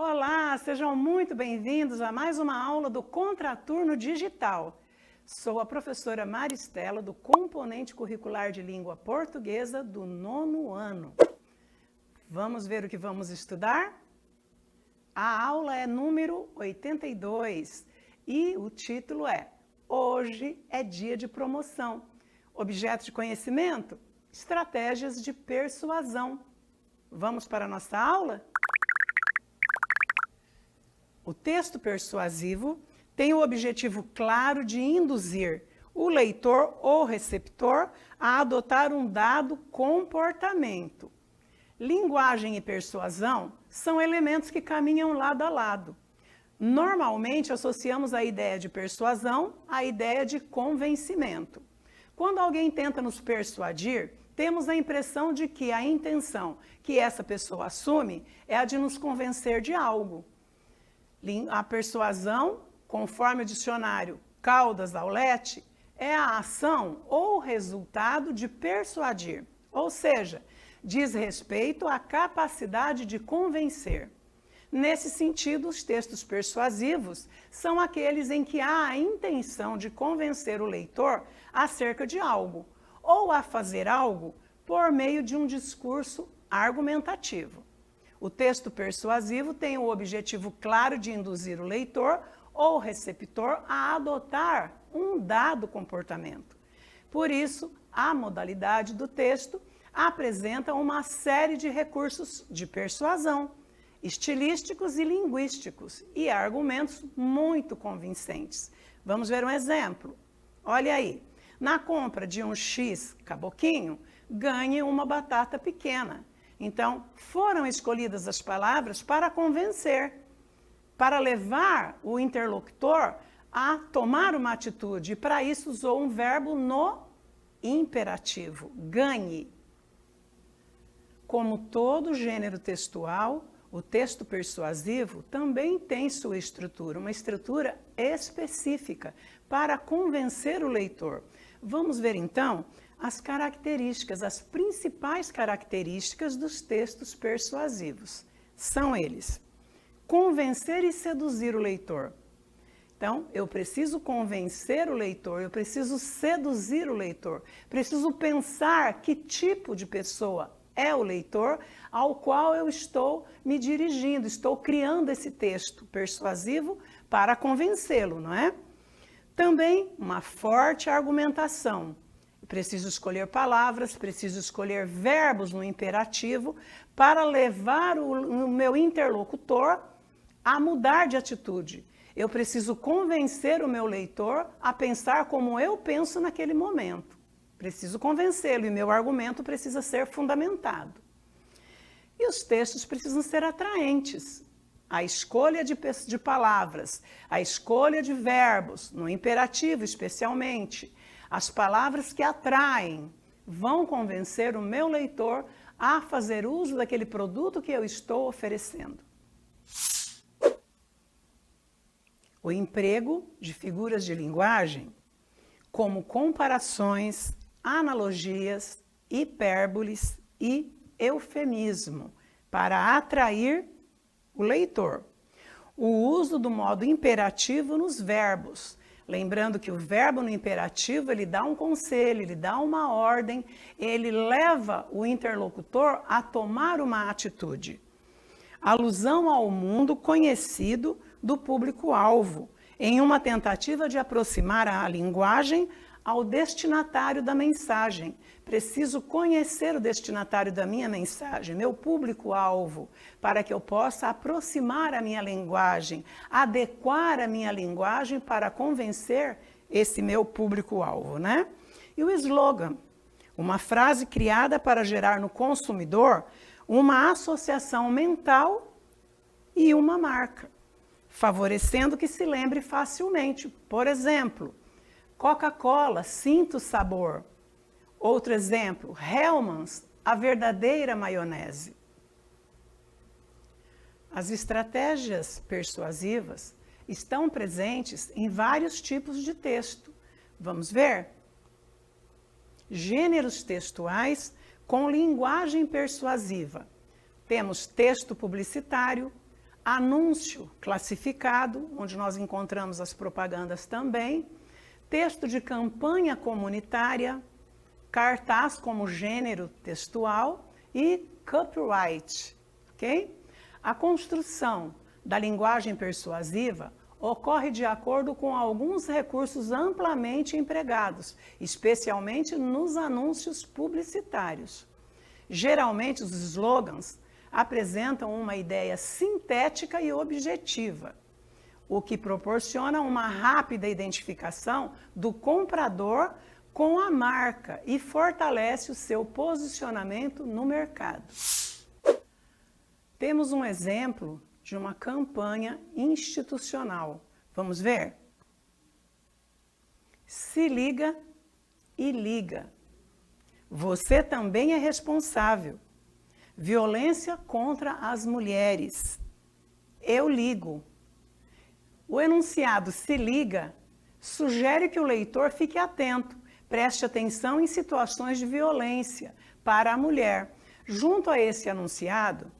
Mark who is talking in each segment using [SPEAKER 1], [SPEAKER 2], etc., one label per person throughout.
[SPEAKER 1] Olá, sejam muito bem-vindos a mais uma aula do Contraturno Digital. Sou a professora Maristela, do Componente Curricular de Língua Portuguesa do 9º ano. Vamos ver o que vamos estudar? A aula é número 82 e o título é Hoje é dia de promoção. Objeto de conhecimento? Estratégias de persuasão. Vamos para a nossa aula? O texto persuasivo tem o objetivo claro de induzir o leitor ou receptor a adotar um dado comportamento. Linguagem e persuasão são elementos que caminham lado a lado. Normalmente associamos a ideia de persuasão à ideia de convencimento. Quando alguém tenta nos persuadir, temos a impressão de que a intenção que essa pessoa assume é a de nos convencer de algo. A persuasão, conforme o dicionário Caldas Aulete, é a ação ou resultado de persuadir, ou seja, diz respeito à capacidade de convencer. Nesse sentido, os textos persuasivos são aqueles em que há a intenção de convencer o leitor acerca de algo, ou a fazer algo por meio de um discurso argumentativo. O texto persuasivo tem o objetivo claro de induzir o leitor ou receptor a adotar um dado comportamento. Por isso, a modalidade do texto apresenta uma série de recursos de persuasão, estilísticos e linguísticos, e argumentos muito convincentes. Vamos ver um exemplo. Olha aí, na compra de um X caboquinho, ganhe uma batata pequena. Então, foram escolhidas as palavras para convencer, para levar o interlocutor a tomar uma atitude. E para isso usou um verbo no imperativo, ganhe. Como todo gênero textual, o texto persuasivo também tem sua estrutura, uma estrutura específica para convencer o leitor. Vamos ver então as características, as principais características dos textos persuasivos. São eles: convencer e seduzir o leitor. Então, eu preciso convencer o leitor, eu preciso seduzir o leitor, preciso pensar que tipo de pessoa é o leitor ao qual eu estou me dirigindo, estou criando esse texto persuasivo para convencê-lo, não é? Também uma forte argumentação. Preciso escolher palavras, preciso escolher verbos no imperativo para levar o meu interlocutor a mudar de atitude. Eu preciso convencer o meu leitor a pensar como eu penso naquele momento. Preciso convencê-lo e meu argumento precisa ser fundamentado. E os textos precisam ser atraentes. A escolha de palavras, a escolha de verbos, no imperativo especialmente, as palavras que atraem vão convencer o meu leitor a fazer uso daquele produto que eu estou oferecendo. O emprego de figuras de linguagem, como comparações, analogias, hipérboles e eufemismo, para atrair o leitor. O uso do modo imperativo nos verbos. Lembrando que o verbo no imperativo, ele dá um conselho, ele dá uma ordem, ele leva o interlocutor a tomar uma atitude. Alusão ao mundo conhecido do público-alvo, em uma tentativa de aproximar a linguagem ao destinatário da mensagem. Preciso conhecer o destinatário da minha mensagem, meu público-alvo, para que eu possa aproximar a minha linguagem, adequar a minha linguagem para convencer esse meu público-alvo, né? E o slogan, uma frase criada para gerar no consumidor uma associação mental e uma marca, favorecendo que se lembre facilmente. Por exemplo, Coca-Cola, sinta o sabor. Outro exemplo, Hellmann's, a verdadeira maionese. As estratégias persuasivas estão presentes em vários tipos de texto. Vamos ver? Gêneros textuais com linguagem persuasiva. Temos texto publicitário, anúncio classificado, onde nós encontramos as propagandas também, texto de campanha comunitária, cartaz como gênero textual e copyright, ok? A construção da linguagem persuasiva ocorre de acordo com alguns recursos amplamente empregados, especialmente nos anúncios publicitários. Geralmente, os slogans apresentam uma ideia sintética e objetiva, o que proporciona uma rápida identificação do comprador com a marca e fortalece o seu posicionamento no mercado. Temos um exemplo de uma campanha institucional. Vamos ver? Se liga e liga. Você também é responsável. Violência contra as mulheres. Eu ligo. O enunciado se liga sugere que o leitor fique atento, preste atenção em situações de violência para a mulher. Junto a esse enunciado,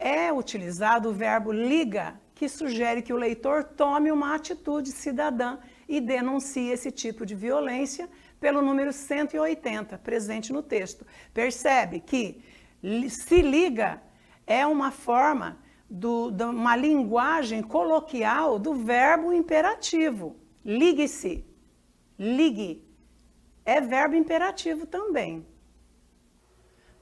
[SPEAKER 1] é utilizado o verbo liga, que sugere que o leitor tome uma atitude cidadã e denuncie esse tipo de violência pelo número 180, presente no texto. Percebe que se liga é uma forma de uma linguagem coloquial do verbo imperativo. Ligue-se, ligue, é verbo imperativo também.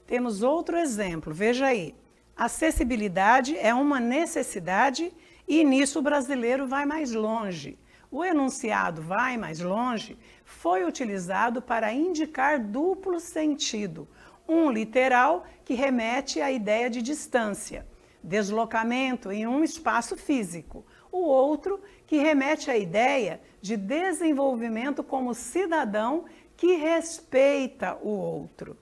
[SPEAKER 1] Temos outro exemplo, veja aí. Acessibilidade é uma necessidade e nisso o brasileiro vai mais longe. O enunciado vai mais longe foi utilizado para indicar duplo sentido. Um literal que remete à ideia de distância, deslocamento em um espaço físico. O outro que remete à ideia de desenvolvimento como cidadão que respeita o outro.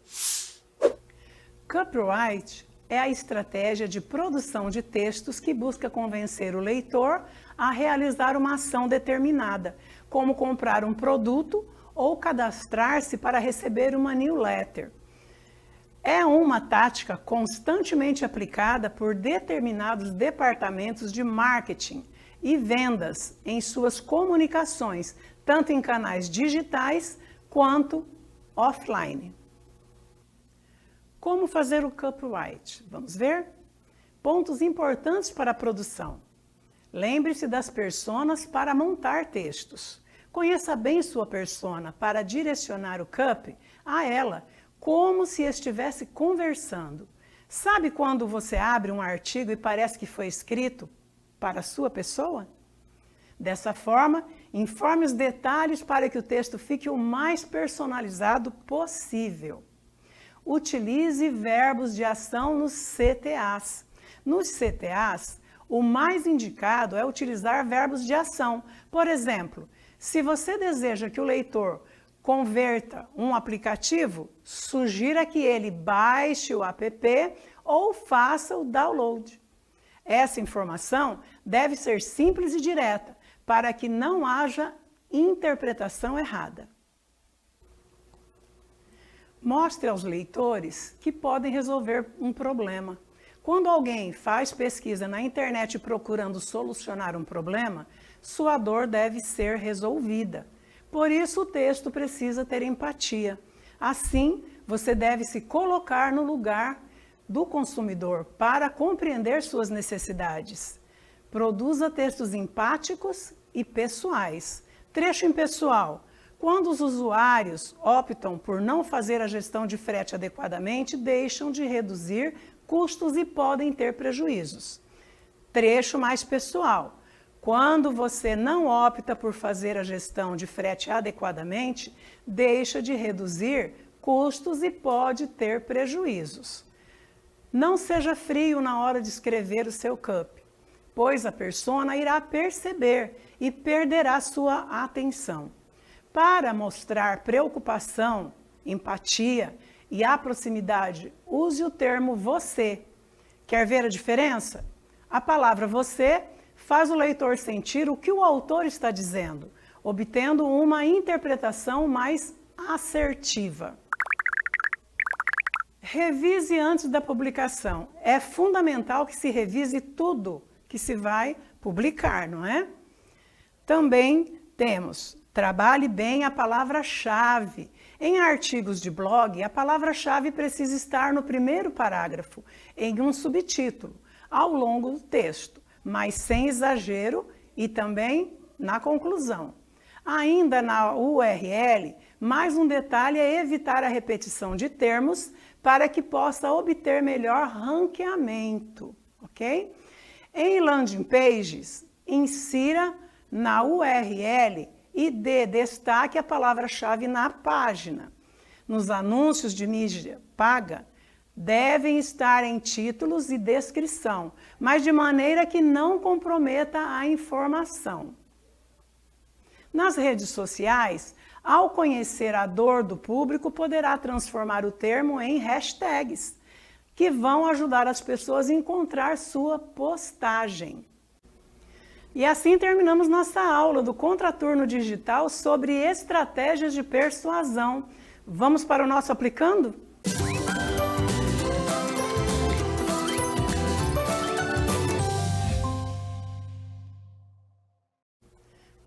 [SPEAKER 1] Copyright é a estratégia de produção de textos que busca convencer o leitor a realizar uma ação determinada, como comprar um produto ou cadastrar-se para receber uma newsletter. É uma tática constantemente aplicada por determinados departamentos de marketing e vendas em suas comunicações, tanto em canais digitais quanto offline. Como fazer o copyright? Vamos ver? Pontos importantes para a produção. Lembre-se das personas para montar textos. Conheça bem sua persona para direcionar o copy a ela, como se estivesse conversando. Sabe quando você abre um artigo e parece que foi escrito para a sua pessoa? Dessa forma, informe os detalhes para que o texto fique o mais personalizado possível. Utilize verbos de ação nos CTAs. Nos CTAs, o mais indicado é utilizar verbos de ação. Por exemplo, se você deseja que o leitor converta um aplicativo, sugira que ele baixe o app ou faça o download. Essa informação deve ser simples e direta, para que não haja interpretação errada. Mostre aos leitores que podem resolver um problema. Quando alguém faz pesquisa na internet procurando solucionar um problema, sua dor deve ser resolvida. Por isso, o texto precisa ter empatia. Assim, você deve se colocar no lugar do consumidor para compreender suas necessidades. Produza textos empáticos e pessoais. Trecho impessoal. Quando os usuários optam por não fazer a gestão de frete adequadamente, deixam de reduzir custos e podem ter prejuízos. Trecho mais pessoal. Quando você não opta por fazer a gestão de frete adequadamente, deixa de reduzir custos e pode ter prejuízos. Não seja frio na hora de escrever o seu copy, pois a persona irá perceber e perderá sua atenção. Para mostrar preocupação, empatia e a proximidade, use o termo você. Quer ver a diferença? A palavra você faz o leitor sentir o que o autor está dizendo, obtendo uma interpretação mais assertiva. Revise antes da publicação. É fundamental que se revise tudo que se vai publicar, não é? Também temos, trabalhe bem a palavra-chave. Em artigos de blog, a palavra-chave precisa estar no primeiro parágrafo, em um subtítulo, ao longo do texto, mas sem exagero e também na conclusão. Ainda na URL, mais um detalhe é evitar a repetição de termos para que possa obter melhor ranqueamento, ok? Em landing pages, insira na URL e dê destaque à palavra-chave na página. Nos anúncios de mídia paga, devem estar em títulos e descrição, mas de maneira que não comprometa a informação. Nas redes sociais, ao conhecer a dor do público, poderá transformar o termo em hashtags, que vão ajudar as pessoas a encontrar sua postagem. E assim terminamos nossa aula do Contraturno Digital sobre estratégias de persuasão. Vamos para o nosso aplicando?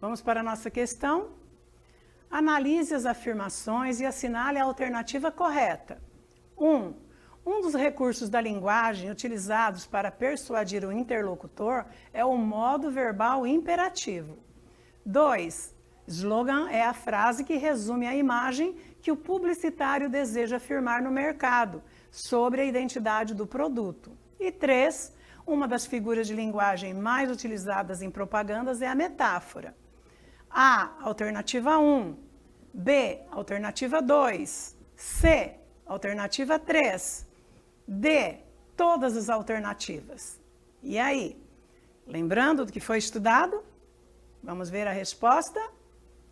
[SPEAKER 1] Vamos para a nossa questão? Analise as afirmações e assinale a alternativa correta. 1. dos recursos da linguagem utilizados para persuadir o interlocutor é o modo verbal imperativo. 2. Slogan é a frase que resume a imagem que o publicitário deseja afirmar no mercado sobre a identidade do produto. E 3. Uma das figuras de linguagem mais utilizadas em propagandas é a metáfora. A. Alternativa 1. B. Alternativa 2. C. Alternativa 3. D. Todas as alternativas. E aí? Lembrando do que foi estudado? Vamos ver a resposta?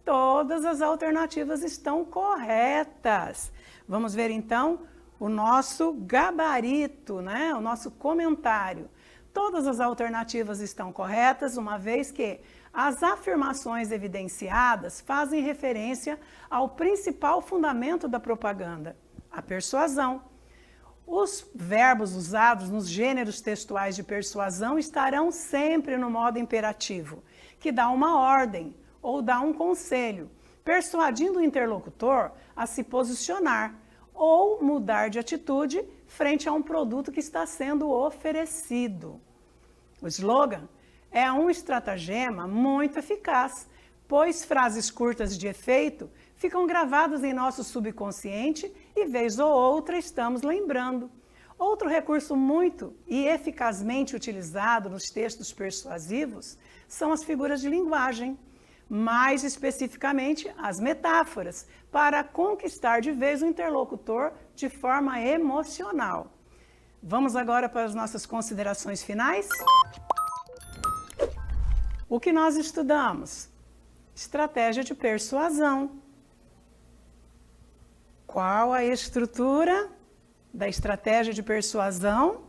[SPEAKER 1] Todas as alternativas estão corretas. Vamos ver então o nosso gabarito, né? O nosso comentário. Todas as alternativas estão corretas, uma vez que as afirmações evidenciadas fazem referência ao principal fundamento da propaganda, a persuasão. Os verbos usados nos gêneros textuais de persuasão estarão sempre no modo imperativo, que dá uma ordem ou dá um conselho, persuadindo o interlocutor a se posicionar ou mudar de atitude frente a um produto que está sendo oferecido. O slogan é um estratagema muito eficaz, pois frases curtas de efeito ficam gravadas em nosso subconsciente e, vez ou outra, estamos lembrando. Outro recurso muito e eficazmente utilizado nos textos persuasivos são as figuras de linguagem, mais especificamente as metáforas, para conquistar de vez o interlocutor de forma emocional. Vamos agora para as nossas considerações finais? O que nós estudamos? Estratégia de persuasão. Qual a estrutura da estratégia de persuasão?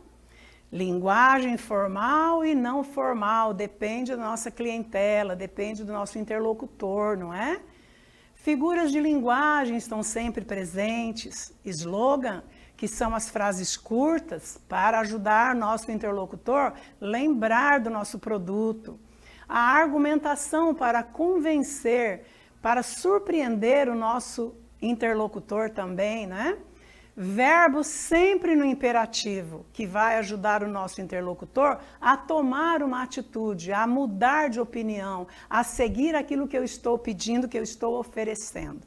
[SPEAKER 1] Linguagem formal e não formal, depende da nossa clientela, depende do nosso interlocutor, não é? Figuras de linguagem estão sempre presentes. Slogan, que são as frases curtas para ajudar nosso interlocutor a lembrar do nosso produto. A argumentação para convencer, para surpreender o nosso interlocutor também, né? Verbo sempre no imperativo, que vai ajudar o nosso interlocutor a tomar uma atitude, a mudar de opinião, a seguir aquilo que eu estou pedindo, que eu estou oferecendo.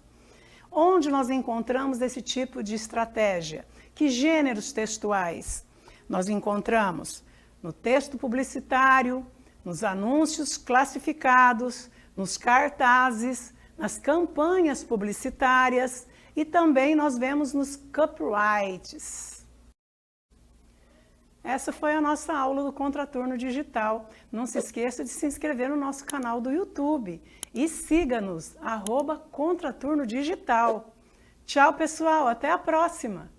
[SPEAKER 1] Onde nós encontramos esse tipo de estratégia? Que gêneros textuais? Nós encontramos no texto publicitário, nos anúncios classificados, nos cartazes, nas campanhas publicitárias e também nós vemos nos copyrights. Essa foi a nossa aula do Contraturno Digital. Não se esqueça de se inscrever no nosso canal do YouTube e siga-nos, @Contraturno Digital. Tchau, pessoal, até a próxima!